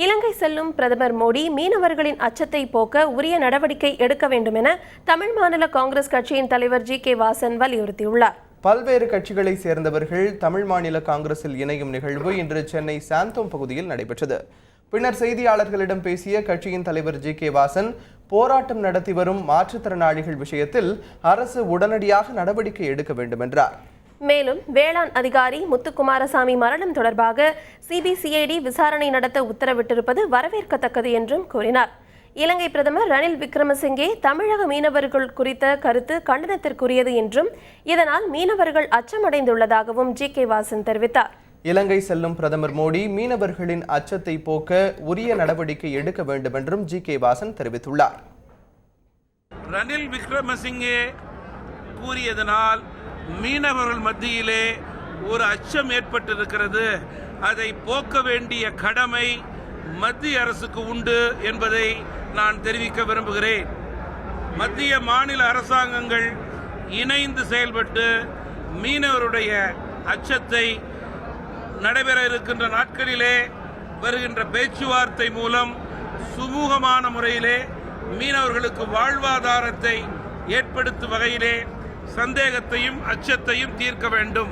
இலங்கை செல்லும் பிரதமர் மோடி மீனவர்களின் அச்சத்தை போக்க உரிய நடவடிக்கை எடுக்க வேண்டும் என தமிழ் மாநில காங்கிரஸ் கட்சியின் தலைவர் ஜி.கே. வாசன் வலியுறுத்தியுள்ளார். பல்வேறு கட்சிகளை சேர்ந்தவர்கள் தமிழ் மாநில காங்கிரஸில் இணையும் நிகழ்வு இன்று சென்னை சாந்தோம் பகுதியில் நடைபெற்றது. பின்னர் செய்தியாளர்களிடம் பேசிய கட்சியின் தலைவர் ஜி.கே. வாசன், போராட்டம் நடத்தி வரும் மாற்றுத்திறனாளிகள் விஷயத்தில் அரசு உடனடியாக நடவடிக்கை எடுக்க வேண்டும் என்றார். மேலும் வேளாண் அதிகாரி முத்துக்குமாரசாமி மரணம் தொடர்பாக சிபிசிஐடி விசாரணை நடத்த உத்தரவிட்டிருப்பது வரவேற்கத்தக்கது என்றும் கூறினார். இலங்கை பிரதமர் ரணில் விக்ரமசிங்கே தமிழக மீனவர்கள் குறித்த கருத்து கண்டனத்திற்குரியது என்றும் இதனால் மீனவர்கள் அச்சமடைந்துள்ளதாகவும் ஜி.கே. வாசன் தெரிவித்தார். இலங்கை செல்லும் பிரதமர் மோடி மீனவர்களின் அச்சத்தை போக்க உரிய நடவடிக்கை எடுக்க வேண்டும் என்றும் ஜி.கே. வாசன் தெரிவித்துள்ளார். ரணில் விக்ரமசிங்கே கூறியதனால் மீனவர்கள் மத்தியிலே ஒரு அச்சம் ஏற்பட்டிருக்கிறது. அதை போக்க வேண்டிய கடமை மத்திய அரசுக்கு உண்டு என்பதை நான் தெரிவிக்க விரும்புகிறேன். மத்திய மாநில அரசாங்கங்கள் இணைந்து செயல்பட்டு மீனவருடைய அச்சத்தை நடைபெற இருக்கின்ற நாட்களிலே வருகின்ற பேச்சுவார்த்தை மூலம் சுமூகமான முறையிலே மீனவர்களுக்கு வாழ்வாதாரத்தை ஏற்படுத்தும் வகையிலே சந்தேகத்தையும் அச்சத்தையும் தீர்க்க வேண்டும்.